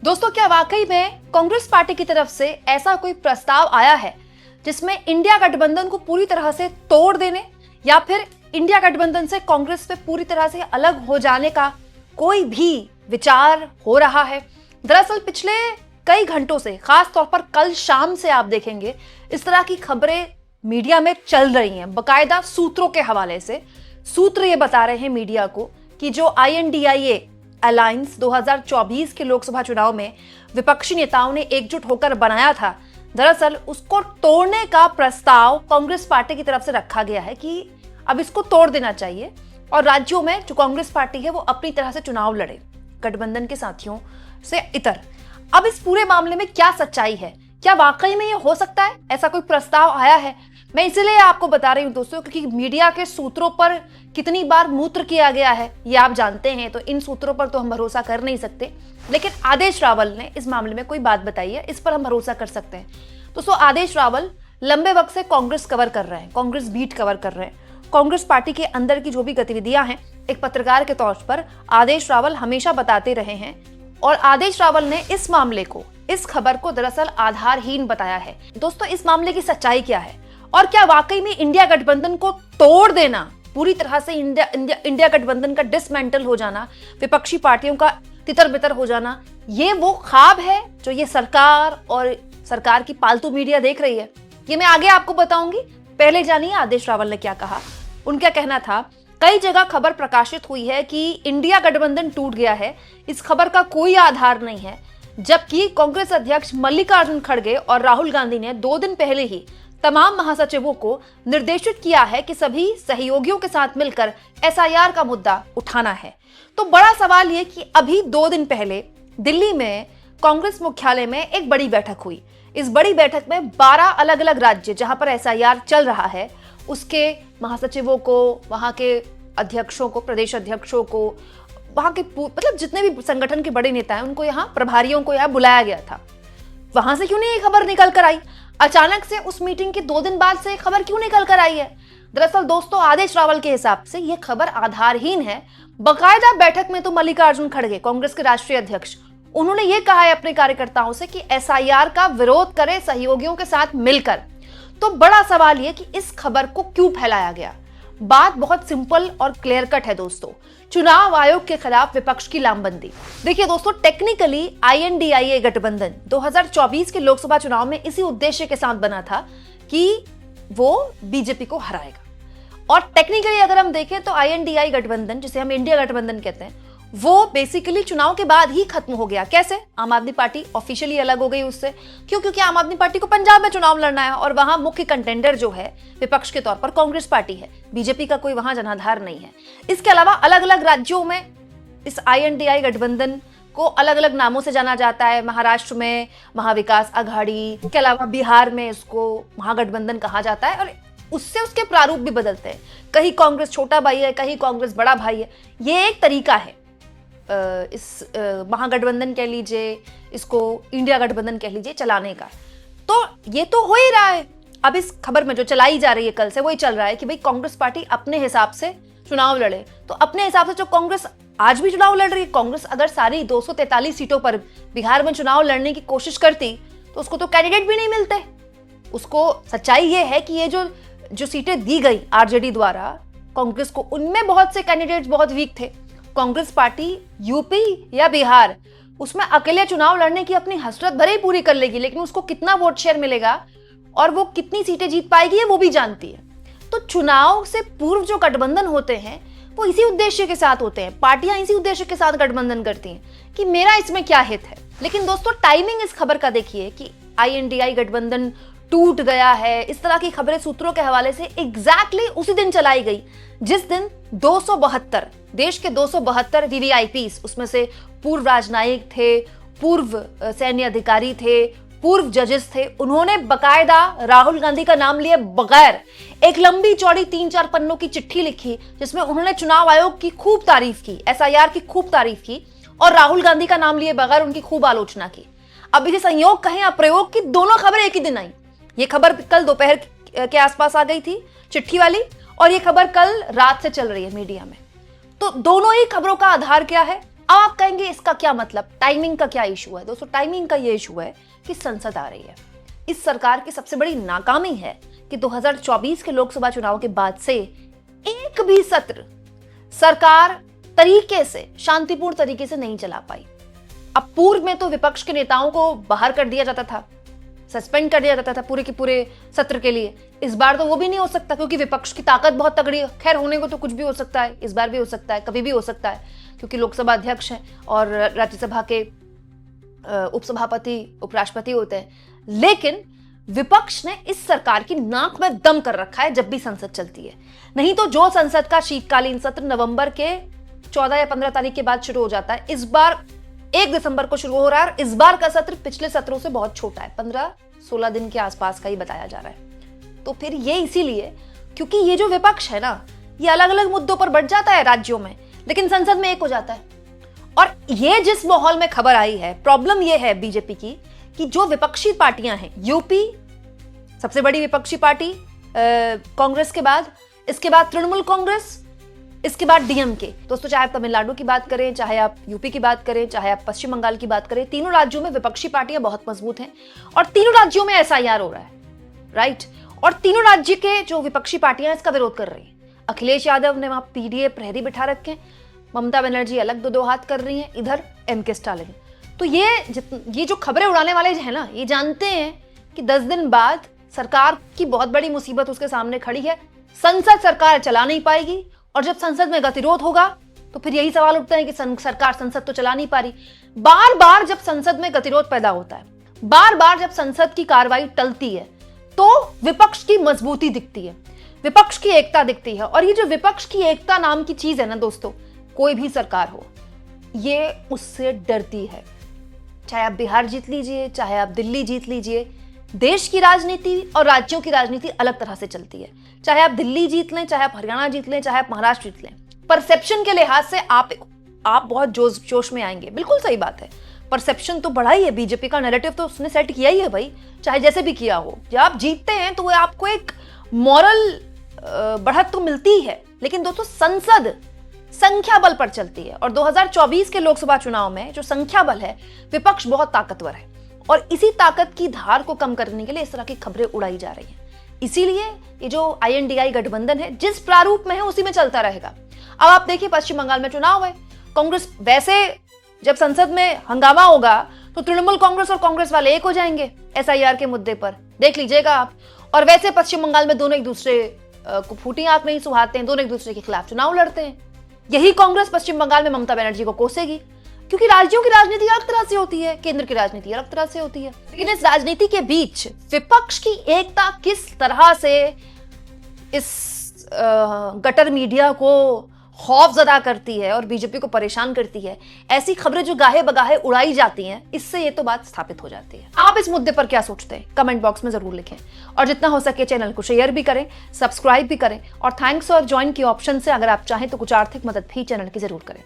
दोस्तों, क्या वाकई में कांग्रेस पार्टी की तरफ से ऐसा कोई प्रस्ताव आया है जिसमें इंडिया गठबंधन को पूरी तरह से तोड़ देने या फिर इंडिया गठबंधन से कांग्रेस पे पूरी तरह से अलग हो जाने का कोई भी विचार हो रहा है? दरअसल पिछले कई घंटों से, खास तौर पर कल शाम से आप देखेंगे इस तरह की खबरें मीडिया में चल रही हैं। बकायदा सूत्रों के हवाले से सूत्र ये बता रहे हैं मीडिया को कि जो INDIA अलायंस 2024 के लोकसभा चुनाव में विपक्षी नेताओं ने एकजुट होकर बनाया था, दरअसल उसको तोड़ने का प्रस्ताव कांग्रेस पार्टी की तरफ से रखा गया है कि अब इसको तोड़ देना चाहिए और राज्यों में जो कांग्रेस पार्टी है वो अपनी तरह से चुनाव लड़े गठबंधन के साथियों से इतर। अब इस पूरे मामले में क्या सच्चाई है? क्या वाकई में ये हो सकता है? ऐसा कोई प्रस्ताव आया है? मैं इसलिए आपको बता रही हूं दोस्तों क्योंकि मीडिया के सूत्रों पर कितनी बार मूत्र किया गया है ये आप जानते हैं, तो इन सूत्रों पर तो हम भरोसा कर नहीं सकते। लेकिन आदेश रावल ने इस मामले में कोई बात बताई है, इस पर हम भरोसा कर सकते हैं। दोस्तों, आदेश रावल लंबे वक्त से कांग्रेस कवर कर रहे हैं, कांग्रेस बीट कवर कर रहे हैं। कांग्रेस पार्टी के अंदर की जो भी गतिविधियां हैं, एक पत्रकार के तौर पर आदेश रावल हमेशा बताते रहे हैं और आदेश रावल ने इस मामले को, इस खबर को दरअसल आधारहीन बताया है। दोस्तों, इस मामले की सच्चाई क्या है और क्या वाकई में इंडिया गठबंधन को तोड़ देना, पूरी तरह से इंडिया गठबंधन का डिसमेंटल हो जाना, विपक्षी पार्टियों का तितर बितर हो जाना, ये वो ख्वाब है जो ये सरकार और सरकार की पालतू मीडिया देख रही है? ये मैं आगे आपको बताऊंगी। पहले जानिए आदेश रावल ने क्या कहा। उनका कहना था, कई जगह खबर प्रकाशित हुई है कि इंडिया गठबंधन टूट गया है, इस खबर का कोई आधार नहीं है। जबकि कांग्रेस अध्यक्ष मल्लिकार्जुन खड़गे और राहुल गांधी ने 2 दिन पहले ही तमाम महासचिवों को निर्देशित किया है कि सभी सहयोगियों के साथ मिलकर SIR का मुद्दा उठाना है। तो बड़ा सवाल यह कि अभी 2 दिन पहले दिल्ली में कांग्रेस मुख्यालय में एक बड़ी बैठक हुई। इस बड़ी बैठक में 12 अलग अलग राज्य जहां पर SIR चल रहा है उसके महासचिवों को, वहां के अध्यक्षों को, प्रदेश अध्यक्षों को, वहां के मतलब जितने भी संगठन के बड़े नेता हैं उनको यहाँ, प्रभारियों को यहाँ बुलाया गया था। वहां से क्यों नहीं ये खबर निकल कर आई? अचानक से उस मीटिंग के 2 दिन बाद से खबर क्यों निकल कर आई है? दरअसल दोस्तों, आदेश रावल के हिसाब से ये खबर आधारहीन है। बकायदा बैठक में तो मल्लिकार्जुन खड़गे, कांग्रेस के राष्ट्रीय अध्यक्ष, उन्होंने ये कहा है अपने कार्यकर्ताओं से कि SIR का विरोध करें सहयोगियों के साथ मिलकर। तो बड़ा सवाल ये कि इस खबर को क्यों फैलाया गया? बात बहुत सिंपल और क्लियर कट है दोस्तों। चुनाव आयोग के खिलाफ विपक्ष की लामबंदी। देखिए दोस्तों, टेक्निकली INDIA गठबंधन 2024 के लोकसभा चुनाव में इसी उद्देश्य के साथ बना था कि वो बीजेपी को हराएगा। और टेक्निकली अगर हम देखें तो INDIA गठबंधन, जिसे हम इंडिया गठबंधन कहते हैं, वो बेसिकली चुनाव के बाद ही खत्म हो गया। कैसे? आम आदमी पार्टी ऑफिशियली अलग हो गई उससे। क्यों? क्योंकि आम आदमी पार्टी को पंजाब में चुनाव लड़ना है और वहां मुख्य कंटेंडर जो है विपक्ष के तौर पर कांग्रेस पार्टी है, बीजेपी का कोई वहां जनाधार नहीं है। इसके अलावा अलग अलग राज्यों में इस INDIA गठबंधन को अलग अलग नामों से जाना जाता है। महाराष्ट्र में महाविकास आघाड़ी, के अलावा बिहार में इसको महागठबंधन कहा जाता है और उससे उसके प्रारूप भी बदलते हैं। कहीं कांग्रेस छोटा भाई है, कहीं कांग्रेस बड़ा भाई है। ये एक तरीका है इस महागठबंधन कह लीजिए, इसको इंडिया गठबंधन कह लीजिए, चलाने का। तो ये तो हो ही रहा है। अब इस खबर में जो चलाई जा रही है कल से, वही चल रहा है कि भाई कांग्रेस पार्टी अपने हिसाब से चुनाव लड़े। तो अपने हिसाब से जो कांग्रेस आज भी चुनाव लड़ रही है, कांग्रेस अगर सारी 243 सीटों पर बिहार में चुनाव लड़ने की कोशिश करती तो उसको तो कैंडिडेट भी नहीं मिलते। उसको सच्चाई ये है कि ये जो सीटें दी गई RJD द्वारा कांग्रेस को, उनमें बहुत से कैंडिडेट्स बहुत वीक थे। कांग्रेस पार्टी यूपी या बिहार, उसमें अकेले चुनाव लड़ने की अपनी हसरत भले ही पूरी कर लेगी, लेकिन उसको कितना वोट शेयर मिलेगा और वो कितनी सीटें जीत पाएगी वो भी जानती है। तो चुनाव से पूर्व जो गठबंधन होते हैं वो इसी उद्देश्य के साथ होते हैं। पार्टियां इसी उद्देश्य के साथ गठबंधन करती हैं कि मेरा इसमें क्या हित है। लेकिन दोस्तों, टाइमिंग इस खबर का देखिए कि INDIA गठबंधन टूट गया है, इस तरह की खबरें सूत्रों के हवाले से एग्जैक्टली उसी दिन चलाई गई जिस दिन 272 देश के 272 VVIPs, उसमें से पूर्व राजनयिक थे, पूर्व सैन्य अधिकारी थे, पूर्व जजेस थे, उन्होंने बकायदा राहुल गांधी का नाम लिए बगैर एक लंबी चौड़ी 3-4 पन्नों की चिट्ठी लिखी जिसमें उन्होंने चुनाव आयोग की खूब तारीफ की, SIR की खूब तारीफ की और राहुल गांधी का नाम लिए बगैर उनकी खूब आलोचना की। अब इसे संयोग कहें या प्रयोग की, दोनों खबरें एक ही दिन आई। ये खबर कल दोपहर के आसपास आ गई थी चिट्ठी वाली, और ये खबर कल रात से चल रही है मीडिया में। तो दोनों ही खबरों का आधार क्या है? अब आप कहेंगे इसका क्या मतलब, टाइमिंग का क्या इशू है? दोस्तों, टाइमिंग का ये इशू है कि संसद आ रही है। इस सरकार की सबसे बड़ी नाकामी है कि 2024 के लोकसभा चुनाव के बाद से एक भी सत्र सरकार तरीके से, शांतिपूर्ण तरीके से नहीं चला पाई। अब पूर्व में तो विपक्ष के नेताओं को बाहर कर दिया जाता था, सस्पेंड कर दिया जाता था पूरे के पूरे सत्र के लिए। इस बार तो वो भी नहीं हो सकता क्योंकि विपक्ष की ताकत बहुत तगड़ी है। खैर, होने को तो कुछ भी हो सकता है, इस बार भी हो सकता है, कभी भी हो सकता है, क्योंकि लोकसभा अध्यक्ष हैं और राज्यसभा के उपसभापति, उपराष्ट्रपति होते हैं। लेकिन विपक्ष ने इस सरकार की नाक में दम कर रखा है जब भी संसद चलती है। नहीं तो जो संसद का शीतकालीन सत्र नवंबर के 14 या 15 तारीख के बाद शुरू हो जाता है, इस बार 1 दिसंबर को शुरू हो रहा है और इस बार का सत्र पिछले सत्रों से बहुत छोटा है, 15-16 दिन के आसपास का ही बताया जा रहा है। तो फिर ये इसीलिए क्योंकि ये जो विपक्ष है ना, ये अलग अलग मुद्दों पर बढ़ जाता है राज्यों में, लेकिन संसद में एक हो जाता है। और ये जिस माहौल में खबर आई है, प्रॉब्लम ये है बीजेपी की कि जो विपक्षी पार्टियां हैं, यूपी सबसे बड़ी विपक्षी पार्टी कांग्रेस के बाद, इसके बाद तृणमूल कांग्रेस, इसके बाद डीएमके। दोस्तों, चाहे आप तमिलनाडु की बात करें, चाहे आप यूपी की बात करें, चाहे आप पश्चिम बंगाल की बात करें, तीनों राज्यों में विपक्षी पार्टियां बहुत मजबूत हैं और तीनों राज्यों में एसआईआर हो रहा है, राइट। और तीनों राज्य के जो विपक्षी पार्टियां इसका विरोध कर रही हैं। अखिलेश यादव ने वहां पीडीए प्रहरी बिठा रखे हैं, ममता बनर्जी अलग दो हाथ कर रही हैं, इधर एमके स्टालिन। तो ये जो खबरें उड़ाने वाले हैं ना, ये जानते हैं कि 10 दिन बाद सरकार की बहुत बड़ी मुसीबत उसके सामने खड़ी है। संसद सरकार चला नहीं पाएगी और जब संसद में गतिरोध होगा तो फिर यही सवाल उठता है कि सरकार संसद तो चला नहीं पा रही। बार बार जब संसद में गतिरोध पैदा होता है, बार बार जब संसद की कार्रवाई टलती है, तो विपक्ष की मजबूती दिखती है, विपक्ष की एकता दिखती है। और ये जो विपक्ष की एकता नाम की चीज है ना दोस्तों, कोई भी सरकार हो, ये उससे डरती है। चाहे आप बिहार जीत लीजिए, चाहे आप दिल्ली जीत लीजिए, देश की राजनीति और राज्यों की राजनीति अलग तरह से चलती है। चाहे आप दिल्ली जीत लें, चाहे आप हरियाणा जीत लें, चाहे आप महाराष्ट्र जीत लें, परसेप्शन के लिहाज से आप बहुत जोश में आएंगे। बिल्कुल सही बात है, परसेप्शन तो बढ़ा ही है, बीजेपी का नैरेटिव तो उसने सेट किया ही है भाई, चाहे जैसे भी किया हो। जब आप जीतते हैं तो आपको एक मॉरल बढ़त तो मिलती है, लेकिन दोस्तों संसद संख्या बल पर चलती है और 2024 के लोकसभा चुनाव में जो संख्या बल है, विपक्ष बहुत ताकतवर है और इसी ताकत की धार को कम करने के लिए इस तरह की खबरें उड़ाई जा रही हैं। इसीलिए ये जो आईएनडीआई गठबंधन है, जिस प्रारूप में है उसी में चलता रहेगा। अब आप देखिए, पश्चिम बंगाल में चुनाव है, कांग्रेस, वैसे जब संसद में हंगामा होगा तो तृणमूल कांग्रेस और कांग्रेस वाले एक हो जाएंगे एसआईआर के मुद्दे पर, देख लीजिएगा आप। और वैसे पश्चिम बंगाल में दोनों एक दूसरे को फूटी आंख नहीं सुहाते हैं, दोनों एक दूसरे के खिलाफ चुनाव लड़ते हैं। यही कांग्रेस पश्चिम बंगाल में ममता बनर्जी को कोसेगी, क्योंकि राज्यों की राजनीति अलग तरह से होती है, केंद्र की राजनीति अलग तरह से होती है। लेकिन इस राजनीति के बीच विपक्ष की एकता किस तरह से इस गटर मीडिया को खौफजदा करती है और बीजेपी को परेशान करती है, ऐसी खबरें जो गाहे बगाहे उड़ाई जाती हैं, इससे ये तो बात स्थापित हो जाती है। आप इस मुद्दे पर क्या सोचते हैं, कमेंट बॉक्स में जरूर लिखें और जितना हो सके चैनल को शेयर भी करें, सब्सक्राइब भी करें और थैंक्स और ज्वाइन की ऑप्शन से अगर आप चाहें तो कुछ आर्थिक मदद भी चैनल की जरूर करें।